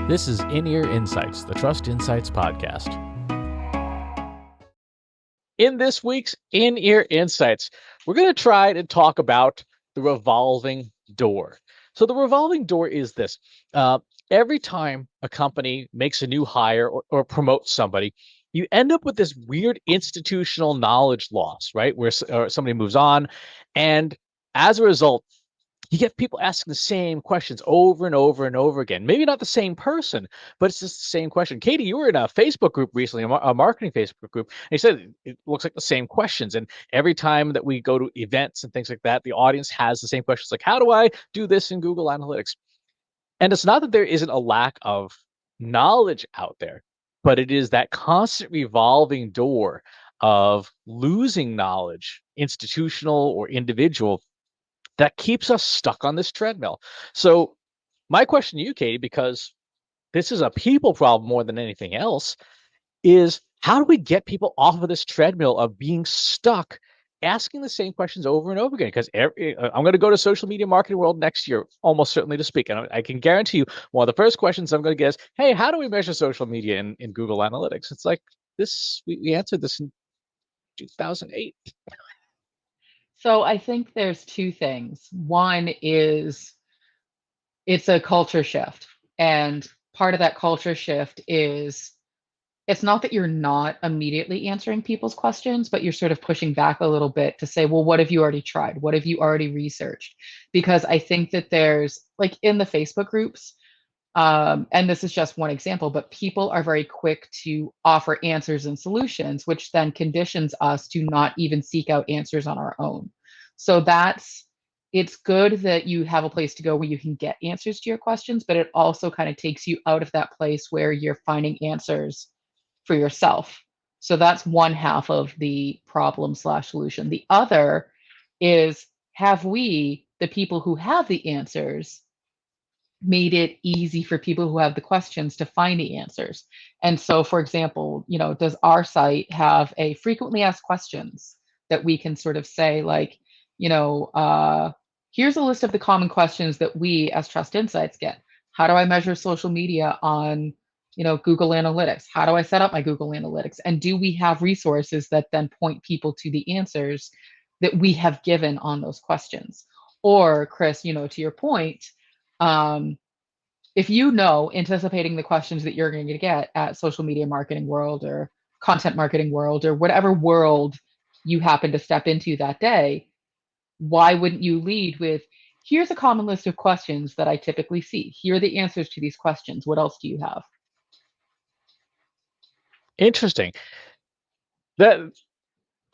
This is In-Ear Insights, the Trust Insights podcast. In this week's In-Ear Insights, we're going to try to talk about the revolving door. So the revolving door is this. Every time a company makes a new hire or promotes somebody, you end up with this weird institutional knowledge loss, right? Where somebody moves on. And as a result, you get people asking the same questions over and over and over again. Maybe not the same person, but it's just the same question. Katie, you were in a Facebook group recently, a marketing Facebook group, and you said it looks like the same questions. And every time that we go to events and things like that, the audience has the same questions like, how do I do this in Google Analytics? And it's not that there isn't a lack of knowledge out there, but it is that constant revolving door of losing knowledge, institutional or individual, that keeps us stuck on this treadmill. So my question to you, Katie, because this is a people problem more than anything else, is how do we get people off of this treadmill of being stuck asking the same questions over and over again? Because I'm going to go to social media marketing world next year, almost certainly to speak. And I can guarantee you one of the first questions I'm going to get is, hey, how do we measure social media in Google Analytics? It's like this, we answered this in 2008. So I think there's two things. One is it's a culture shift. And part of that culture shift is it's not that you're not immediately answering people's questions, but you're sort of pushing back a little bit to say, well, what have you already tried? What have you already researched? Because I think that there's like in the Facebook groups, and this is just one example, but people are very quick to offer answers and solutions, which then conditions us to not even seek out answers on our own. So it's good that you have a place to go where you can get answers to your questions, but it also kind of takes you out of that place where you're finding answers for yourself. So that's one half of the problem slash solution. The other is have we, the people who have the answers, made it easy for people who have the questions to find the answers. And so, for example, does our site have a frequently asked questions that we can sort of say, like, here's a list of the common questions that we as Trust Insights get. How do I measure social media on, Google Analytics? How do I set up my Google Analytics? And do we have resources that then point people to the answers that we have given on those questions? Or, Chris, to your point, um, if anticipating the questions that you're going to get at social media marketing world or content marketing world or whatever world you happen to step into that day, why wouldn't you lead with, here's a common list of questions that I typically see. Here are the answers to these questions. What else do you have? Interesting. That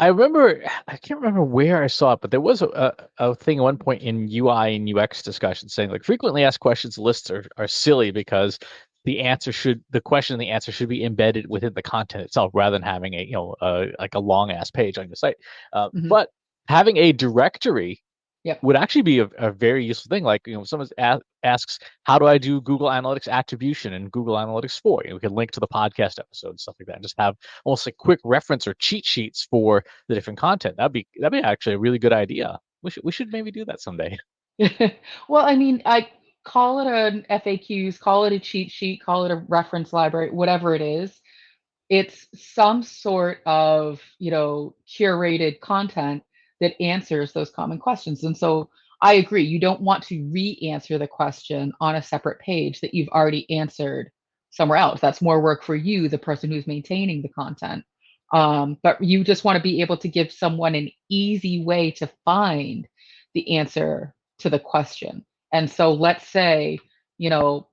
I remember, I can't remember where I saw it, but there was a thing at one point in UI and UX discussion saying like frequently asked questions lists are silly because the question and the answer should be embedded within the content itself rather than having like a long ass page on your site. Mm-hmm. But having a directory Yep. would actually be a very useful thing. Like, someone asks, how do I do Google Analytics attribution in Google Analytics 4? We can link to the podcast episode and stuff like that, and just have almost like quick reference or cheat sheets for the different content. That'd be actually a really good idea. We should maybe do that someday. Well, I mean, I call it an FAQs, call it a cheat sheet, call it a reference library, whatever it is. It's some sort of, curated content that answers those common questions. And so I agree, you don't want to re-answer the question on a separate page that you've already answered somewhere else. That's more work for you, the person who's maintaining the content. But you just want to be able to give someone an easy way to find the answer to the question. And so let's say, you know,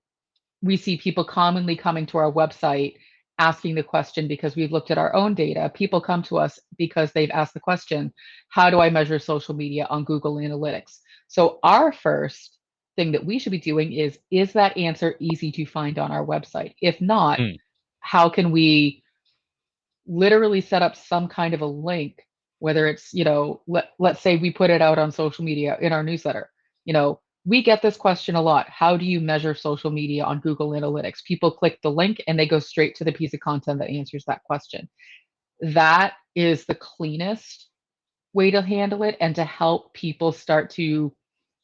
we see people commonly coming to our website asking the question because we've looked at our own data. People come to us because they've asked the question, how do I measure social media on Google Analytics? So our first thing that we should be doing is that answer easy to find on our website? If not, Hmm. how can we literally set up some kind of a link, whether it's, let's say we put it out on social media in our newsletter. We get this question a lot. How do you measure social media on Google Analytics? People click the link and they go straight to the piece of content that answers that question. That is the cleanest way to handle it and to help people start to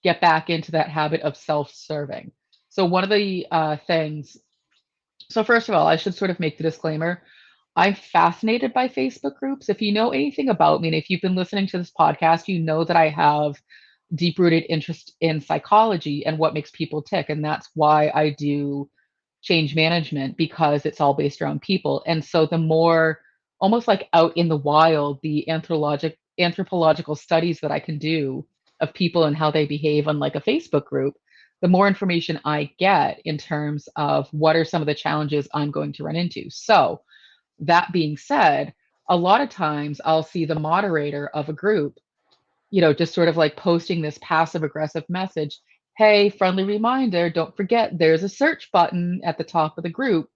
get back into that habit of self-serving. So one of the things So first of all, I should sort of make the disclaimer. I'm fascinated by Facebook groups. If you know anything about me, and if you've been listening to this podcast, you know that I have deep rooted interest in psychology and what makes people tick. And that's why I do change management, because it's all based around people. And so the more almost like out in the wild, the anthropological studies that I can do of people and how they behave on like a Facebook group, the more information I get in terms of what are some of the challenges I'm going to run into. So that being said, a lot of times I'll see the moderator of a group, just sort of like posting this passive aggressive message. Hey, friendly reminder, don't forget there's a search button at the top of the group.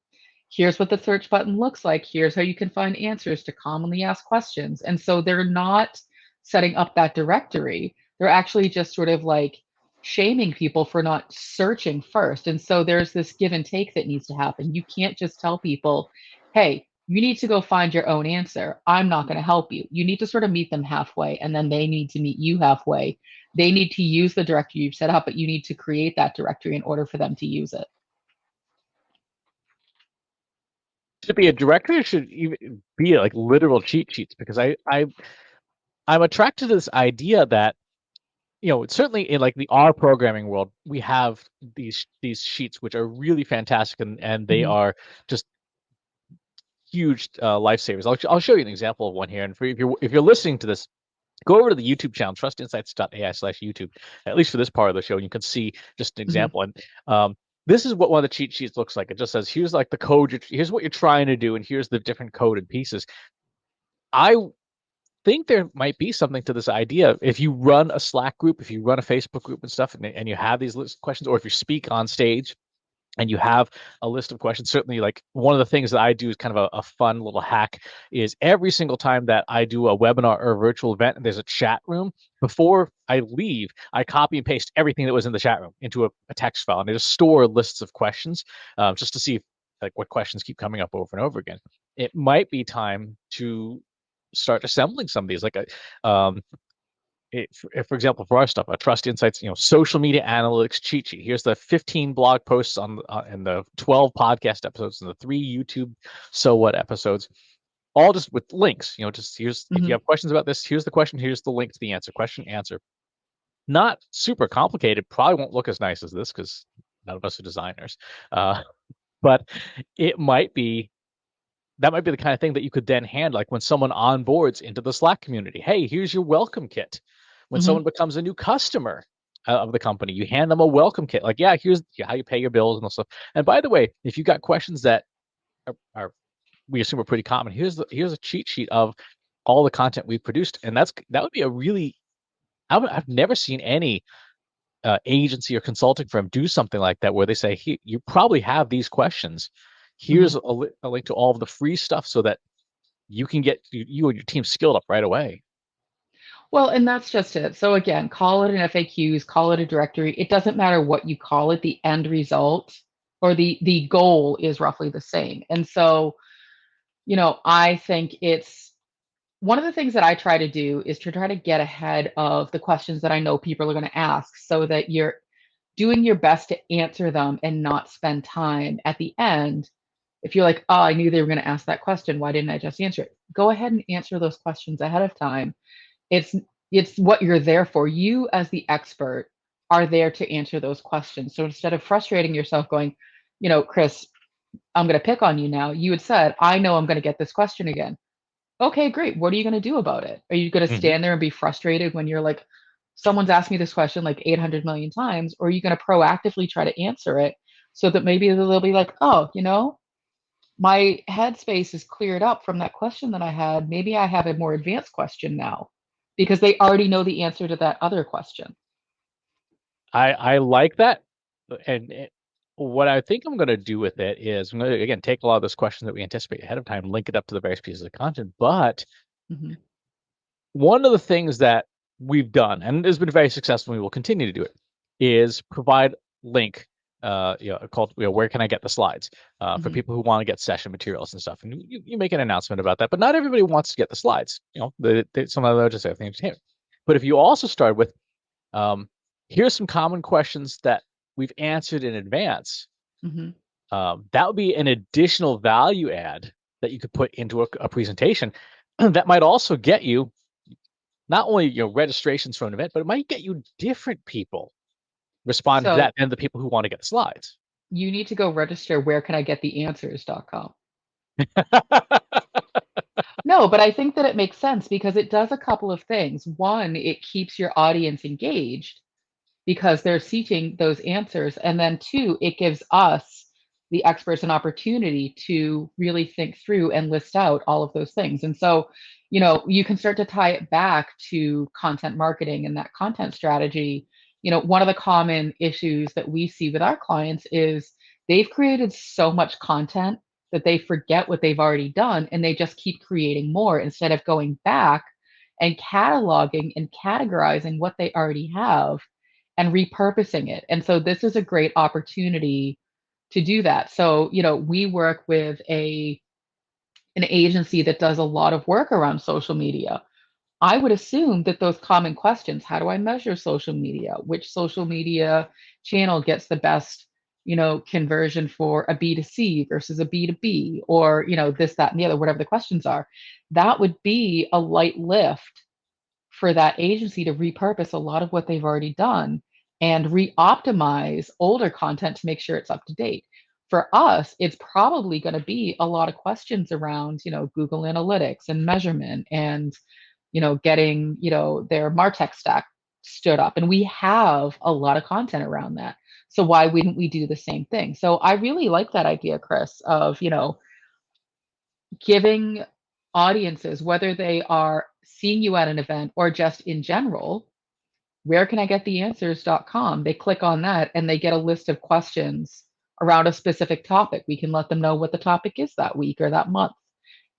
Here's what the search button looks like. Here's how you can find answers to commonly asked questions. And so they're not setting up that directory. They're actually just sort of like shaming people for not searching first. And so there's this give and take that needs to happen. You can't just tell people, hey, you need to go find your own answer. I'm not going to help you. You need to sort of meet them halfway, and then they need to meet you halfway. They need to use the directory you've set up, but you need to create that directory in order for them to use it. Should be a directory, or should even be like literal cheat sheets? Because I'm attracted to this idea that certainly in like the R programming world, we have these sheets which are really fantastic, and they Mhm. are just huge lifesavers. I'll show you an example of one here. And if you're listening to this, go over to the YouTube channel, trustinsights.ai/YouTube, at least for this part of the show, and you can see just an Mhm. example. And this is what one of the cheat sheets looks like. It just says, here's like the code, here's what you're trying to do, and here's the different coded pieces. I think there might be something to this idea. If you run a Slack group, if you run a Facebook group and stuff, and you have these list of questions, or if you speak on stage and you have a list of questions, certainly like one of the things that I do is kind of a fun little hack is every single time that I do a webinar or a virtual event and there's a chat room, before I leave, I copy and paste everything that was in the chat room into a text file, and I just store lists of questions, just to see if, like, what questions keep coming up over and over again. It might be time to start assembling some of these, like for example, for our stuff, a Trust Insights, social media analytics cheat sheet. Here's the 15 blog posts on and the 12 podcast episodes and the 3 YouTube so what episodes, all just with links. Just here's, if you Mhm. have questions about this, here's the question, here's the link to the answer. Question, answer. Not super complicated. Probably won't look as nice as this because none of us are designers. Uh, but it might be that might be the kind of thing that you could then hand, like when someone onboards into the Slack community. Hey, here's your welcome kit. When Mhm. someone becomes a new customer of the company, you hand them a welcome kit. Like, yeah, here's how you pay your bills and all stuff. And by the way, if you got questions that are we assume are pretty common, here's a cheat sheet of all the content we've produced, and that would be a really I've never seen any agency or consulting firm do something like that, where they say, you probably have these questions. Here's Mhm. a link to all of the free stuff so that you can get you and your team skilled up right away. Well, and that's just it. So again, call it an FAQs, call it a directory. It doesn't matter what you call it. The end result or the goal is roughly the same. And so, I think it's one of the things that I try to do is to try to get ahead of the questions that I know people are going to ask, so that you're doing your best to answer them and not spend time at the end. If you're like, oh, I knew they were going to ask that question, why didn't I just answer it? Go ahead and answer those questions ahead of time. It's what you're there for. You as the expert are there to answer those questions. So instead of frustrating yourself going, Chris, I'm going to pick on you now. You had said, I know I'm going to get this question again. Okay, great. What are you going to do about it? Are you going to Mhm. stand there and be frustrated when you're like, someone's asked me this question like 800 million times, or are you going to proactively try to answer it so that maybe they'll be like, oh, my headspace is cleared up from that question that I had. Maybe I have a more advanced question now, because they already know the answer to that other question. I like that, and what I think I'm going to do with it is I'm going to again take a lot of those questions that we anticipate ahead of time, link it up to the various pieces of content. But Hmm. one of the things that we've done and has been very successful, and we will continue to do it, is provide link, called, where can I get the slides, for Hmm. people who want to get session materials and stuff. And you make an announcement about that, but not everybody wants to get the slides. Some of them just say things here. But if you also start with, um, here's some common questions that we've answered in advance. Hmm. That would be an additional value add that you could put into a presentation that might also get you not only registrations for an event, but it might get you different people responding to So that and the people who want to get the slides. you need to go register where can I get the answers.com. No, but I think that it makes sense because it does a couple of things. One, it keeps your audience engaged because they're seeking those answers. And then two, it gives us, the experts, an opportunity to really think through and list out all of those things. And so, you can start to tie it back to content marketing and that content strategy. One of the common issues that we see with our clients is they've created so much content that they forget what they've already done and they just keep creating more instead of going back and cataloging and categorizing what they already have and repurposing it. And so this is a great opportunity to do that. So, we work with an agency that does a lot of work around social media. I would assume that those common questions, how do I measure social media? Which social media channel gets the best, conversion for a B2C versus a B2B, or, this, that, and the other, whatever the questions are. That would be a light lift for that agency to repurpose a lot of what they've already done and re-optimize older content to make sure it's up to date. For us, it's probably going to be a lot of questions around, Google Analytics and measurement and, getting, their MarTech stack stood up. And we have a lot of content around that. So why wouldn't we do the same thing? So I really like that idea, Chris, of, giving audiences, whether they are seeing you at an event or just in general, where can I get the answers.com? They click on that and they get a list of questions around a specific topic. We can let them know what the topic is that week or that month,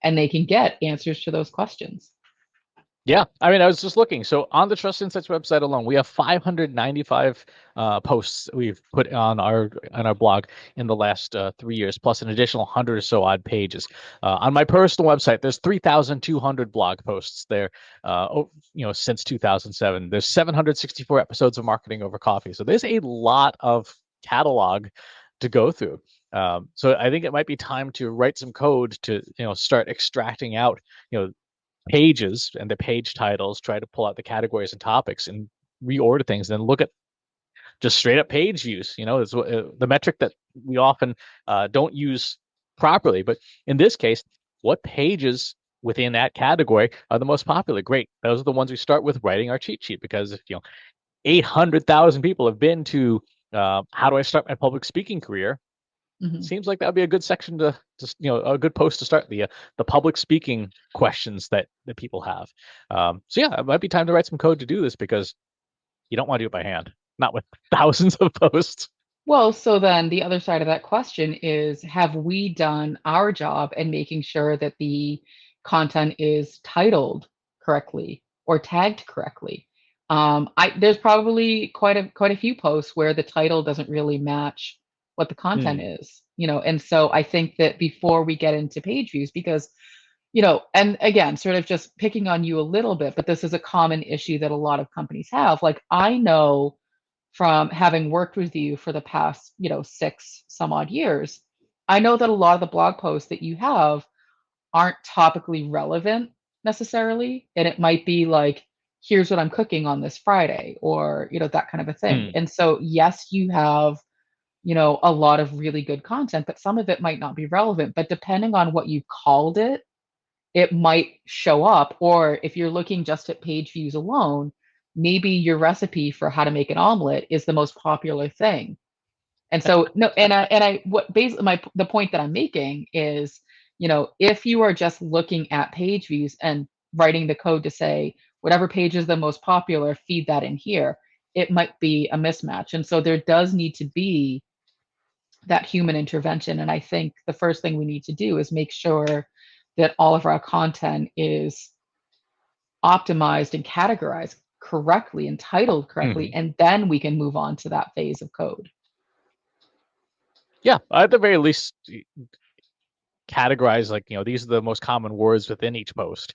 and they can get answers to those questions. Yeah, I mean, I was just looking. So on the Trust Insights website alone, we have 595 posts we've put on our blog in the last 3 years, plus an additional 100 or so odd pages. On my personal website, there's 3,200 blog posts there. Since 2007, there's 764 episodes of Marketing Over Coffee. So there's a lot of catalog to go through. So I think it might be time to write some code to start extracting out pages and the page titles, try to pull out the categories and topics and reorder things, and then look at just straight up page views. Is the metric that we often don't use properly. But in this case, what pages within that category are the most popular? Great. Those are the ones we start with writing our cheat sheet, because if 800,000 people have been to how do I start my public speaking career, Mhm. seems like that would be a good section to just a good post to start the public speaking questions that people have. So yeah, it might be time to write some code to do this, because you don't want to do it by hand, not with thousands of posts. Well, so then the other side of that question is, have we done our job in making sure that the content is titled correctly or tagged correctly? There's probably quite a few posts where the title doesn't really match what the content Hmm. is, and so I think that before we get into page views, because, and again, sort of just picking on you a little bit, but this is a common issue that a lot of companies have. Like, I know from having worked with you for the past, 6 some odd years, I know that a lot of the blog posts that you have aren't topically relevant necessarily. And it might be like, here's what I'm cooking on this Friday, or, that kind of a thing. Hmm. And so, yes, you have, a lot of really good content, but some of it might not be relevant. But depending on what you called it might show up. Or if you're looking just at page views alone, maybe your recipe for how to make an omelet is the most popular thing. And so no, and I what basically the point that I'm making is, if you are just looking at page views and writing the code to say whatever page is the most popular, feed that in here, it might be a mismatch. And so there does need to be that human intervention. And I think the first thing we need to do is make sure that all of our content is optimized and categorized correctly and titled correctly. Hmm. And then we can move on to that phase of code. Yeah, at the very least, categorize, like, these are the most common words within each post,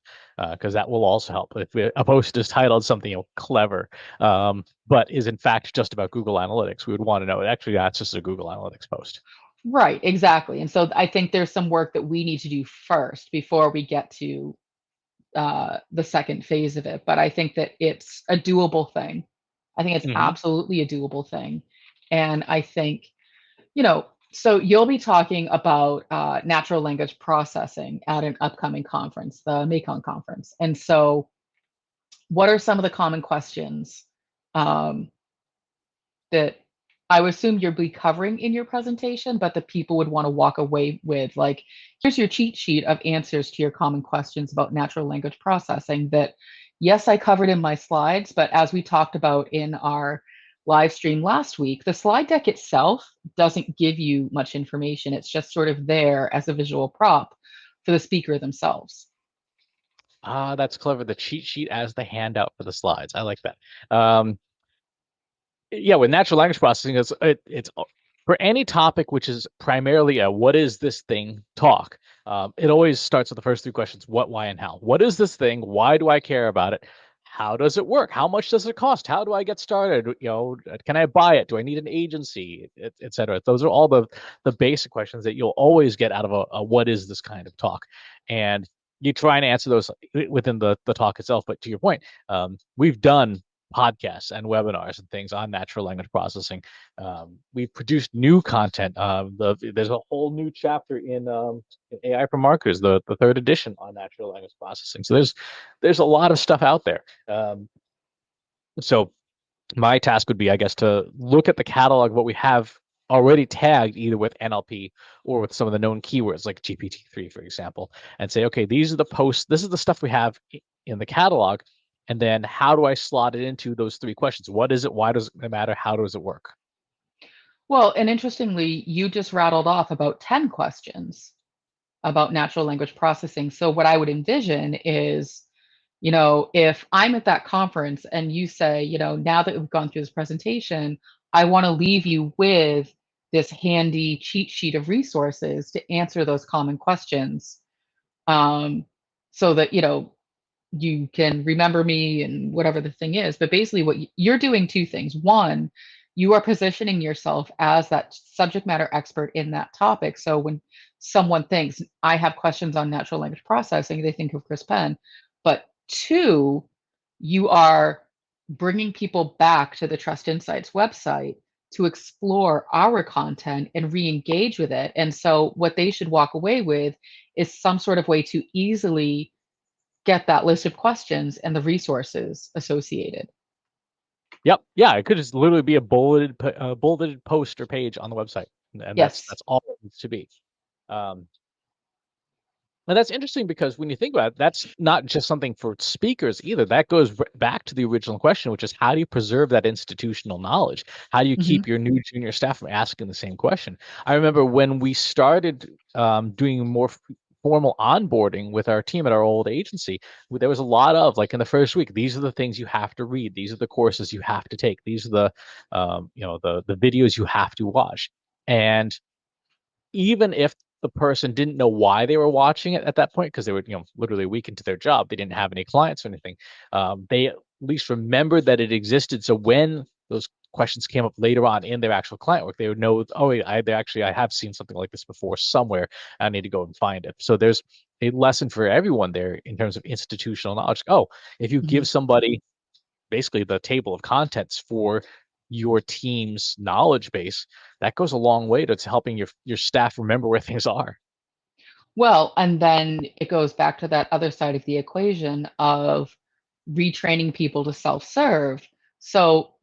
because that will also help. If a post is titled something clever, but is in fact just about Google Analytics, we would want to know actually that's just a Google Analytics post. Right, exactly. And so I think there's some work that we need to do first before we get to the second phase of it. But I think that it's a doable thing. I think it's Hmm. absolutely a doable thing. And I think, you know, so you'll be talking about natural language processing at an upcoming conference, the Mekong conference. And so, what are some of the common questions um, that I would assume you'll be covering in your presentation, but the people would want to walk away with, like, here's your cheat sheet of answers to your common questions about natural language processing that, yes, I covered in my slides, but as we talked about in our live stream last week, the slide deck itself doesn't give you much information. It's just sort of there as a visual prop for the speaker themselves. Ah, that's clever. The cheat sheet as the handout for the slides. I like that. Um, yeah, with natural language processing, it's for any topic which is primarily a what is this thing talk. It always starts with the first three questions: what, why, and how. What is this thing? Why do I care about it? How does it work? How much does it cost? How do I get started? Can I buy it? Do I need an agency, et cetera? Those are all the basic questions that you'll always get out of a what is this kind of talk, and you try and answer those within the talk itself. But to your point, we've done podcasts and webinars and things on natural language processing. We've produced new content. There's a whole new chapter in AI for Marketers, the third edition on natural language processing. So there's a lot of stuff out there. So my task would be, I guess, to look at the catalog of what we have already tagged either with NLP or with some of the known keywords like GPT-3, for example, and say, okay, these are the posts, this is the stuff we have in the catalog. And then how do I slot it into those three questions? What is it? Why does it matter? How does it work? Well, and interestingly, you just rattled off about 10 questions about natural language processing. So what I would envision is, if I'm at that conference and you say, now that we've gone through this presentation, I want to leave you with this handy cheat sheet of resources to answer those common questions. Um, so that, you can remember me and whatever the thing is. But basically, what you're doing two things. One, you are positioning yourself as that subject matter expert in that topic. So when someone thinks, I have questions on natural language processing, they think of Chris Penn. But two, you are bringing people back to the Trust Insights website to explore our content and re engage with it. And so, what they should walk away with is some sort of way to easily get that list of questions and the resources associated. Yep. Yeah, it could just literally be a bulleted post or page on the website, and that's Yes. that's all it needs to be. Um, And that's interesting because when you think about it, that's not just something for speakers either. That goes back to the original question, which is how do you preserve that institutional knowledge? How do you Hmm. keep your new junior staff from asking the same question? I remember when we started doing more formal onboarding with our team at our old agency, there was a lot of like in the first week, these are the things you have to read. These are the courses you have to take. These are the videos you have to watch. And even if the person didn't know why they were watching it at that point, because they were, literally a week into their job, they didn't have any clients or anything. They at least remembered that it existed. So when those questions came up later on in their actual client work, they would know, oh, wait, I have seen something like this before somewhere. I need to go and find it. So there's a lesson for everyone there in terms of institutional knowledge. Oh, if you Hmm. give somebody basically the table of contents for your team's knowledge base, that goes a long way to helping your staff remember where things are. Well, and then it goes back to that other side of the equation of retraining people to self serve. So,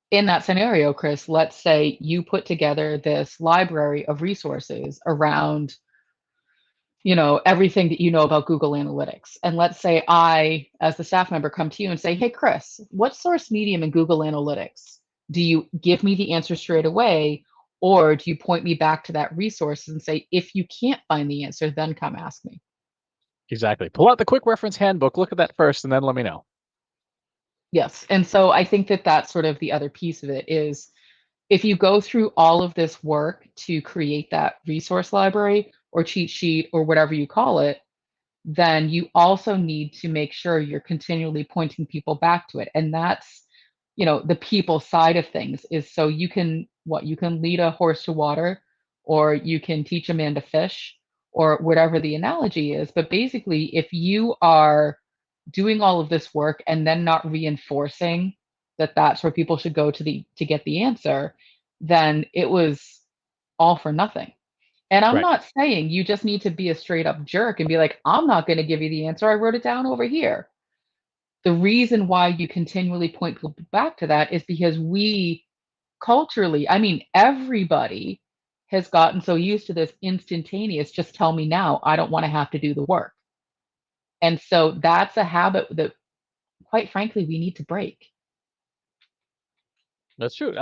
in that scenario, Chris, let's say you put together this library of resources around everything that you know about Google Analytics. And let's say I, as the staff member, come to you and say, hey, Chris, what source medium in Google Analytics? Do you give me the answer straight away? Or do you point me back to that resource and say, if you can't find the answer, then come ask me? Exactly. Pull out the quick reference handbook, look at that first, and then let me know. Yes. And so I think that that's sort of the other piece of it is if you go through all of this work to create that resource library or cheat sheet or whatever you call it, then you also need to make sure you're continually pointing people back to it. And that's, the people side of things is so you can lead a horse to water or you can teach a man to fish, or whatever the analogy is. But basically, if you are doing all of this work and then not reinforcing that that's where people should go to get the answer, then it was all for nothing. And I'm Right. not saying you just need to be a straight up jerk and be like, I'm not going to give you the answer. I wrote it down over here. The reason why you continually point people back to that is because we culturally, I mean, everybody has gotten so used to this instantaneous, just tell me now. I don't want to have to do the work. And so that's a habit that, quite frankly, we need to break. That's true.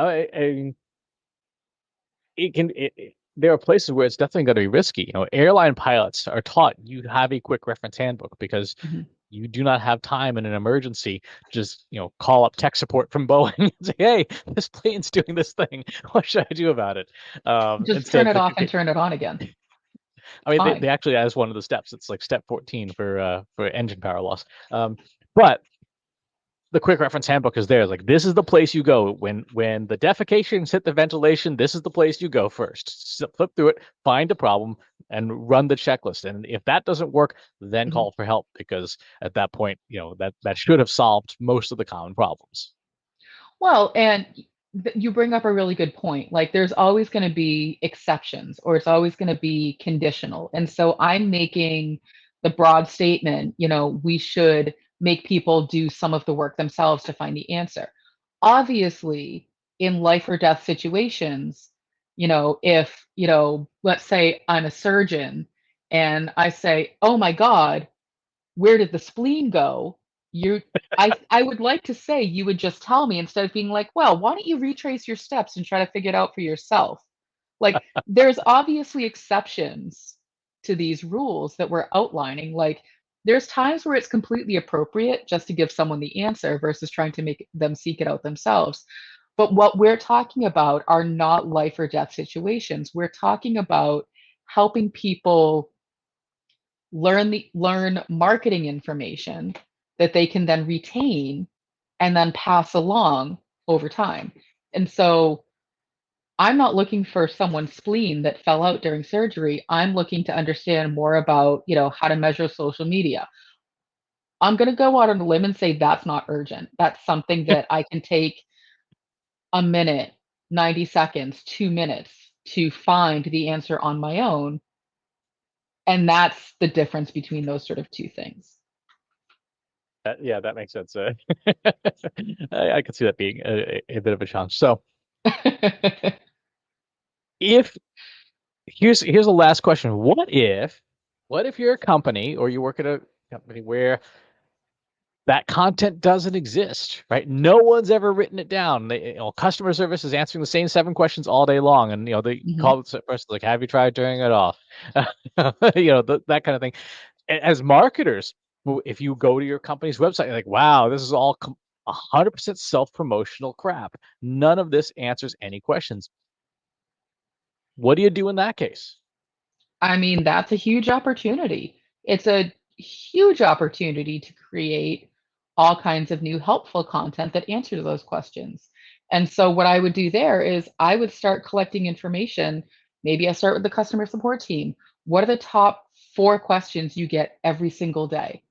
There are places where it's definitely going to be risky. Airline pilots are taught you have a quick reference handbook because Mhm. you do not have time in an emergency. Just, call up tech support from Boeing and say, "Hey, this plane's doing this thing. What should I do about it?" Just turn Instead it of, off and turn it on again. I It's mean, they fine. actually, as one of the steps, it's like step 14 for engine power loss. But the quick reference handbook is there. Like, this is the place you go when the defecations hit the ventilation. This is the place you go first. So flip through it, find a problem, and run the checklist. And if that doesn't work, then Mhm. call for help, because at that point, that should have solved most of the common problems. Well, and you bring up a really good point. Like, there's always going to be exceptions, or it's always going to be conditional. And so I'm making the broad statement, we should make people do some of the work themselves to find the answer. Obviously, in life or death situations, if, let's say I'm a surgeon and I say, oh my God, where did the spleen go? You I would like to say you would just tell me instead of being like, well, why don't you retrace your steps and try to figure it out for yourself? Like, there's obviously exceptions to these rules that we're outlining. Like, there's times where it's completely appropriate just to give someone the answer versus trying to make them seek it out themselves. But what we're talking about are not life or death situations. We're talking about helping people learn marketing information that they can then retain and then pass along over time. And so I'm not looking for someone's spleen that fell out during surgery. I'm looking to understand more about, how to measure social media. I'm going to go out on a limb and say that's not urgent. That's something that I can take a minute, 90 seconds, 2 minutes to find the answer on my own. And that's the difference between those sort of two things. Yeah, that makes sense. I could see that being a bit of a challenge. So, if here's the last question: what if you're a company, or you work at a company where that content doesn't exist, right? No one's ever written it down. Customer service is answering the same 7 questions all day long, and they Mhm. call the person like, "Have you tried turning it off?" That kind of thing. As marketers, if you go to your company's website, you're like, "Wow, this is all 100% self-promotional crap. None of this answers any questions." What do you do in that case? I mean, that's a huge opportunity. It's a huge opportunity to create all kinds of new helpful content that answers those questions. And so, what I would do there is I would start collecting information. Maybe I start with the customer support team. What are the top 4 questions you get every single day?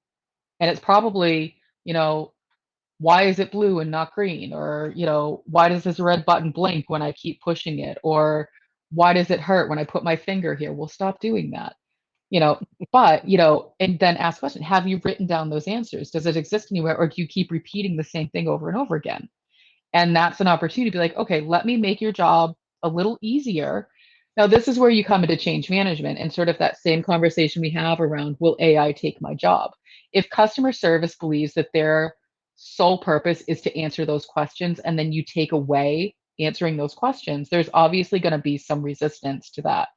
And it's probably, why is it blue and not green? Or, why does this red button blink when I keep pushing it? Or why does it hurt when I put my finger here? Well, stop doing that. You know, but, and then ask question, have you written down those answers? Does it exist anywhere? Or do you keep repeating the same thing over and over again? And that's an opportunity to be like, okay, let me make your job a little easier. Now, this is where you come into change management and sort of that same conversation we have around, will AI take my job? If customer service believes that their sole purpose is to answer those questions and then you take away answering those questions, there's obviously going to be some resistance to that.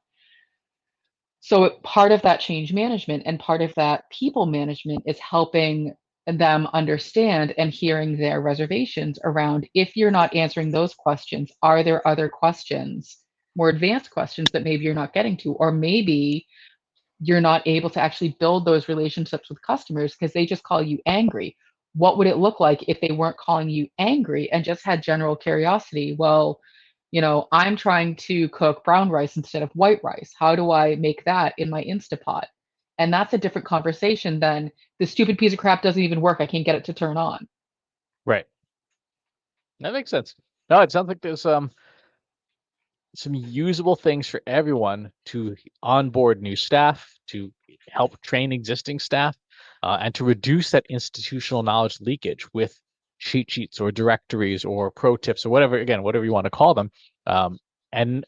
So part of that change management and part of that people management is helping them understand and hearing their reservations around, if you're not answering those questions, are there other questions, more advanced questions that maybe you're not getting to, or maybe you're not able to actually build those relationships with customers because they just call you angry. What would it look like if they weren't calling you angry and just had general curiosity? Well, I'm trying to cook brown rice instead of white rice. How do I make that in my Instapot? And that's a different conversation than the stupid piece of crap doesn't even work. I can't get it to turn on. Right. That makes sense. No, it sounds like there's some usable things for everyone to onboard new staff, to help train existing staff, and to reduce that institutional knowledge leakage with cheat sheets or directories or pro tips or whatever, again, whatever you want to call them, and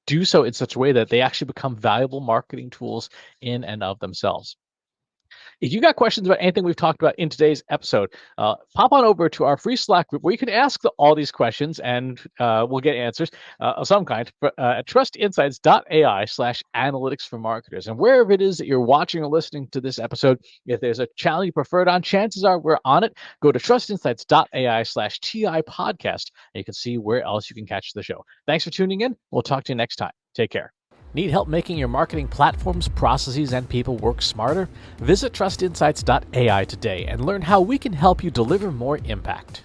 do so in such a way that they actually become valuable marketing tools in and of themselves. If you got questions about anything we've talked about in today's episode, pop on over to our free Slack group where you can ask all these questions and we'll get answers of some kind at trustinsights.ai/analytics for marketers. And wherever it is that you're watching or listening to this episode, if there's a channel you prefer it on, chances are we're on it. Go to trustinsights.ai/TI podcast and you can see where else you can catch the show. Thanks for tuning in. We'll talk to you next time. Take care. Need help making your marketing platforms, processes, and people work smarter? Visit trustinsights.ai today and learn how we can help you deliver more impact.